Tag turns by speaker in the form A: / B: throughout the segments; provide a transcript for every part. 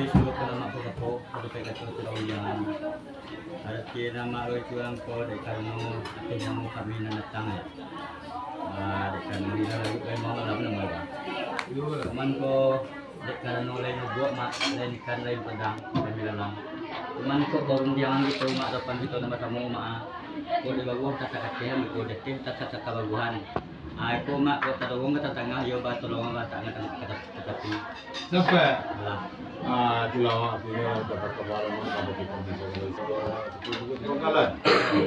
A: disuruh ke nama ko ada pekat tu yang ada kira nama lo juang ko dekat no atau yang kami nak datang ya. Dekat no dia lalu mau nak nama apa? Cuman ko dekat no lain buat mak lain ikan lain padang lain bilang. Cuman ko baru jangan gitu mak depan kita nama kamu mak. Ko di bawah kata-kata ko dekat kata-kata baguhan. Aku mak ko tolong kata tengah yo ba tolong ba tak kata tapi
B: sampai itu lama artinya dapat kabar kamu kita bisa itu pengkalan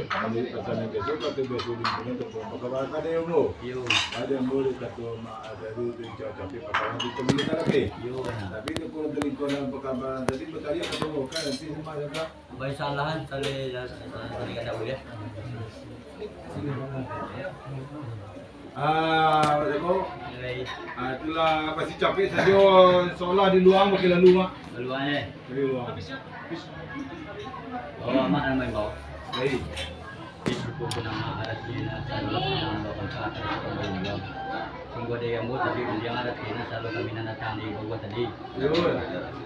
B: kami asalnya besok atau besok di mana untuk kabar ada yang lo ada yang boleh kata mak ada itu tapi pakaran itu milik lagi tapi itu kalau dari koran pekabaran tadi bertanya ketemu kan nanti semua ada
A: baik salahan tadi ada boleh
B: itulah masih capek saja seolah di luar makin lalu mak.
A: Luarnya.
B: Di luar.
A: Oh, mak nama bau.
B: Baik.
A: Itu pun nama ada Cina selalu nama bau kan sungguh dia yang buat tapi dia ada Cina selalu kami datang di bawah tadi.
B: Yul.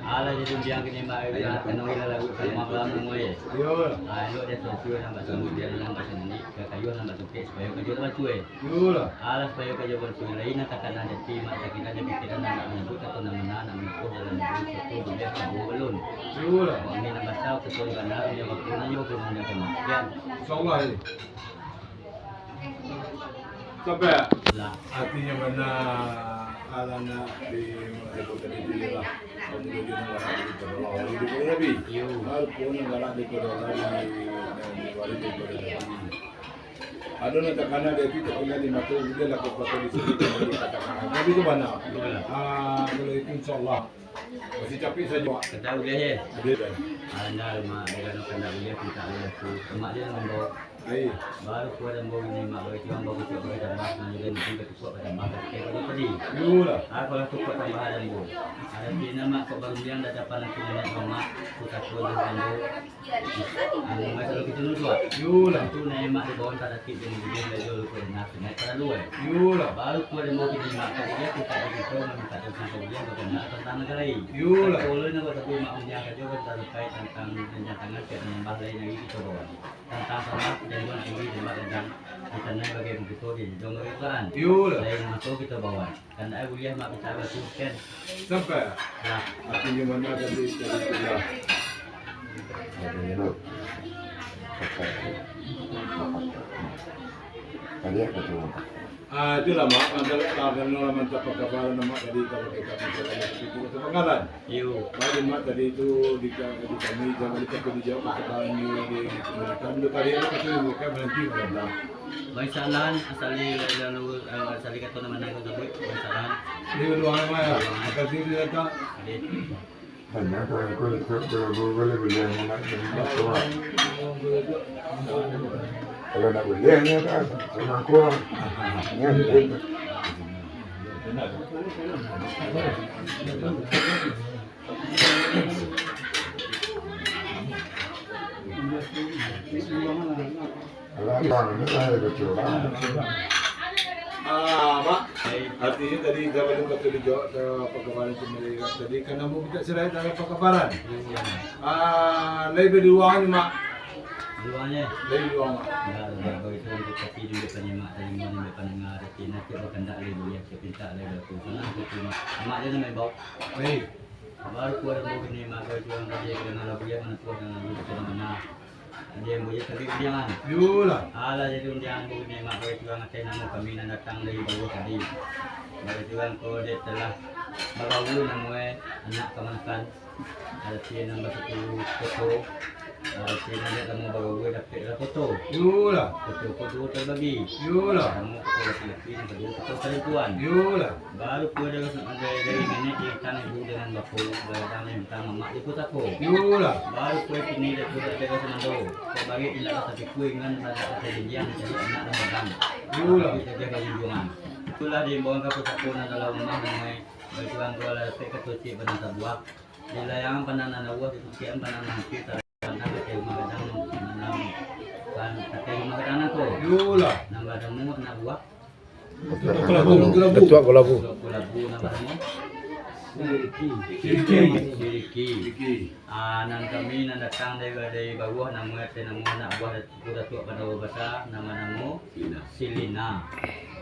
A: Ala jadi dia kini mak kena ila lagu sama malam ngoy.
B: Yul.
A: Lo dia sesuai nama sungguh dia yang bahasa ini ke kayu nama sukses supaya kerja dapat cuy.
B: Yul.
A: Ala supaya kerja bercuy lain katakan ada Cina kita ada pikiran nama menyebut atau nama itu dalam itu dia kamu belum.
B: Yul.
A: Ini nama tahu sesuai benar dia waktunya yo belum ada kematian.
B: Insyaallah ini. Sampai artinya mana alana di mana tadi di lah kemudian negara di Korea di Korea bi walaupun negara di Korea di wali di Korea ada nanti karena dia itu punya di mata dia lakukan foto di sini katakan tapi itu mana kalau itu insyaallah masih capek saja
A: kita udah ya ada rumah dengan kena dia kita lihat tu mak dia membawa baru kuat dan bau ini mak bagi orang bau cukup pada mak dan juga cukup pada mak kalau tadi kalau cukup tambah ada bau ada dia mak kau baru dia dah dapat nanti nenek mak kita kuat dan bau masalah kita dulu tu nenek mak di bawah tak ada kit dan dia belajar lupa nak naik terlalu baru kuat dan bau ini mak dia kita lagi tu minta tentang dia berkenaan tentang negara ini kalau nak tapi mak punya kerja kita terkait tentang rencangan ke nambah lain lagi kita bawa tentang sama dan tinggi di Madang kita naik bagi begitu di Jonggol Iklan lain masuk kita bawa kan saya kuliah mak bicara tu kan
B: sampai artinya mana tadi kuliah
C: tadi apa tu?
B: Itulah mak kalau mantap kabar nama tadi kalau kita bicara itu pengalaman. Baru mak tadi itu di kami jangan kita dijawab pertanyaan ini kan dulu tadi itu bukan berhenti pada.
A: Baik salahan asali kata nama nak sebut baik salahan.
B: Di luar mana? Akan diri kita.
C: Hanya kalau boleh beli mana kalau nak beli ni kan sama aku ni Mak, artinya tadi zaman itu kata dijawab pekabaran itu tadi karena mau kita serai dalam pekabaran. Lebih luang mak.
A: Luangnya.
B: Lebih luang mak.
A: Begitu untuk kasih juga penyimak dari mana pendengar Cina kita berkendak lebih ya kita lebih tu sana aku cuma mak dia namanya bau.
B: Baik.
A: Baru keluar bau ini mak jual kerja dengan lebih mana tu dengan lebih mana. Dia yang boleh tapi jangan.
B: Yulah.
A: Ala jadi undian ini mak jual ngatain nama kami nak datang dari bawah tadi. Mak jual ko dia telah berlalu nama anak kemanakan. Ada dia nombor 1 foto. Cina dia kamu baru dapat foto.
B: Yulah.
A: Foto terbagi.
B: Yulah.
A: Kamu foto laki-laki yang kedua foto perempuan.
B: Yulah.
A: Baru pun dari nenek dia tangan ibu dengan bapu, barang yang tangan mak dia pun takut.
B: Yulah.
A: Baru pun kini dia pun ada semando. Kau bagi tidak tapi kue dengan ada janjian jadi anak dan barang.
B: Yulah.
A: Kita jaga junjungan. Itulah dia bawa ke pusat pun dalam rumah dengan berjuang dua lepek ketuci pada buah. Di layangan pananan awal di tukian pananan kita.
B: Yulah.
A: Nama kamu nak buat?
B: Ketua kolabu.
A: Kolabu nama kamu?
B: Siriki.
A: Nan kami nan datang dari bawah nama anak buah Datuk Pandawa Besar nama Silina.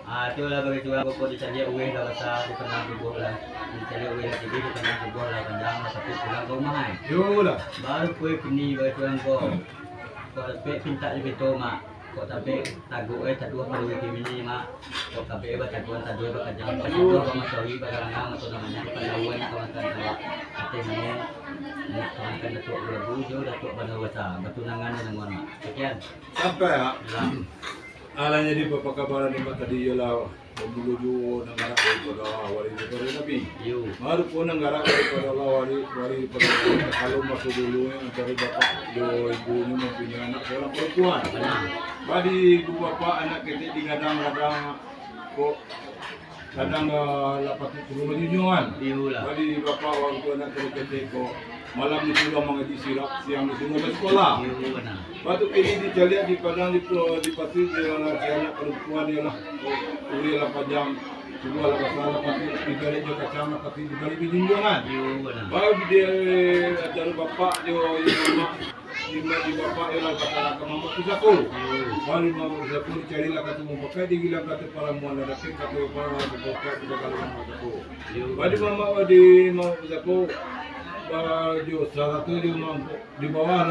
A: Itulah begitu lah pokok dicari uang dah besar di tengah tubuh lah. Dicari uang lagi di tengah tubuh lah panjang lah tapi pulang kau mahal.
B: Yolah.
A: Baru kue kini begitu kan kau. Kau tapi pinta di betul mak. Kau tapi tagu tak dua pada wiki ini mak. Kau tapi baca tuan tak dua baca jangan baca dua kau masuk barangang atau namanya pendawan kau akan tahu. Artinya nak kau akan datuk bulu datuk Pandawa Besar. Bertunangan dengan mak. Sekian.
B: Sampai ya. Alanya di papakabaran ni tadi ialah menuju negara daripada wali daripada Nabi. Baru pun negara daripada wali daripada kalau masuk dulu yang antara bapa do ibunya mempunyai anak seorang perempuan. Badi ibu bapa anak kecil digadang-gadang kok kadang lapat turun junjungan. Badi bapa waktu anak kecil kok malam disuruh mengaji sirap, siang disuruh ke sekolah. Batu ini dicari di padang di pati dia anak perempuan dia lah. Uli lah panjang, kedua lah pasal pati tiga dia kacang pati tiga lebih junjungan. Baru dia dari bapak dia di bapak dia lah kata nak mampu kusaku. Baru mampu kusaku dicari lah kata mampu pakai digila kata para muan ada kata para bapak kita kalau mampu kusaku. Baru mama di mampu kusaku. Jo salah tu dia mampu di bawah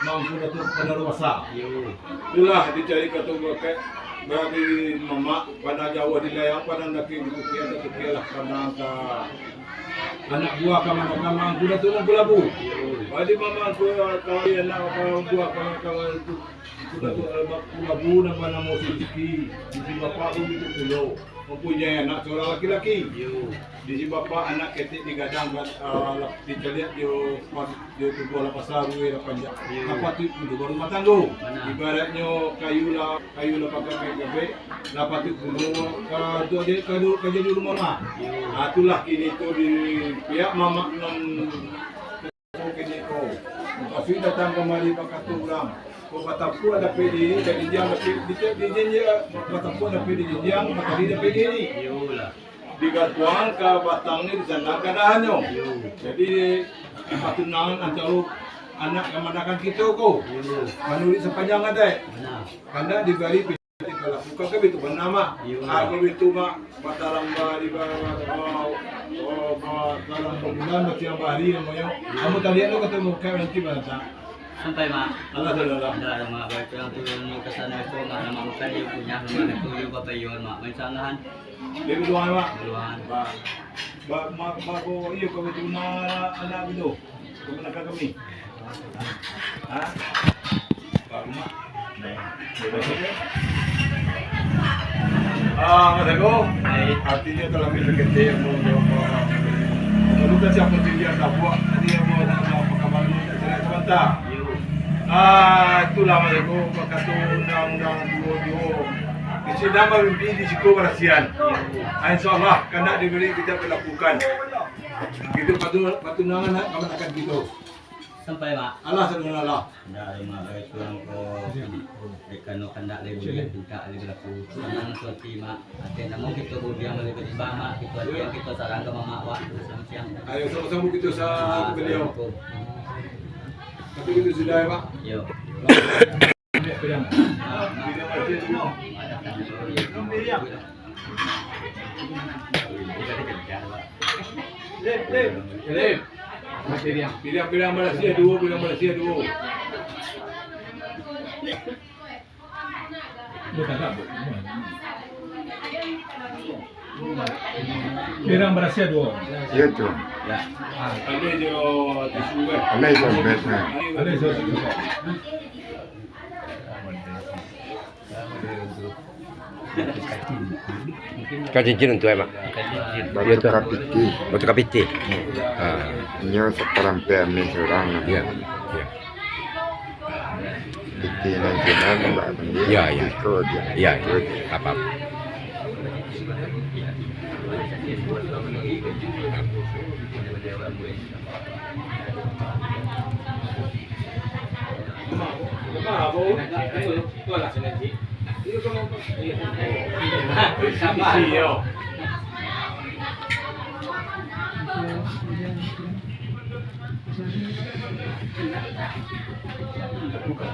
B: mampu Datuk Pandawa Besar. Itulah dicari kata pakai bagi mama pada jauh di layang pada nak di tukia lah pada anak buah kawan-kawan aku dah turun belabu. Bagi mama aku kawin anak buah kawan-kawan itu sudah belabu nama Siriki. Di bapa aku itu pulau mempunyai anak seorang laki-laki. Di bapa anak kecil digadang diceliat dia tubuh lah pasar ruwe lah panjang. Apa tu itu baru rumah tangga. Ibaratnya kayu lah pakai gabe. Dapat tu dulu kerja di rumah. Itulah kini tu di pihak mama non kini tu. Kasi datang kembali pakai tulang. Kau kata pun ada PD dari jam di jenjang kata pun ada PD jenjang maka dia PD ni. Digatuan ke batang ni disandang keadaannya. Jadi patunangan antara anak kemanakan kita ko. Menurut sepanjang ada. Karena diberi dilakukan ke itu bernama. Aku itu mak batalang di bawah dalam pembulan macam hari namanya. Kamu tadi tu ketemu kawan nanti bantang.
A: Sampai mak.
B: Alhamdulillah.
A: Ada mak baca tu ke sana tu mak nama bukan dia punya nama tu dia bapa yon mak. Mensangahan.
B: Dia berdoa mak.
A: Berdoa.
B: Mak ko iyo kami tu na anak itu. Kami nak kami. Ha? Pak mak. Matago. Artinya kalau kita kecil mau siapa dia tak buat dia mau pengamalan sebentar. Itulah mereka kata undang-undang 22. Di sini nama mimpi di siku berasian. InsyaAllah kena diberi kita lakukan. Itu patunangan kamu akan gitu.
A: Sampai mak.
B: Allah subhanahu.
A: Dari mak itu ko dekano kandak le boleh tidak le berlaku. Senang seperti mak. Ada nama kita budiang le beribah mak. Kita sarang ke mama wak siang.
B: Ayo sama-sama kita sa beliau. Tapi itu sudah ya Pak?
A: Yo.
B: Pilihan Malaysia dua.
C: Pirang berasnya dua.
D: Iya tu.
A: Ya.
B: Ada je tisu kan?
D: Alai sampai sana.
C: Ada sesuatu.
E: Kau cincin untuk apa?
D: Batu kapiti.
E: Batu kapiti.
D: Nyo sekarang pemi seorang.
E: Ya.
D: Piti nanti nanti mbak Bandi.
E: Ya.
D: Ikut dia.
E: Ya. Apa?
A: Buka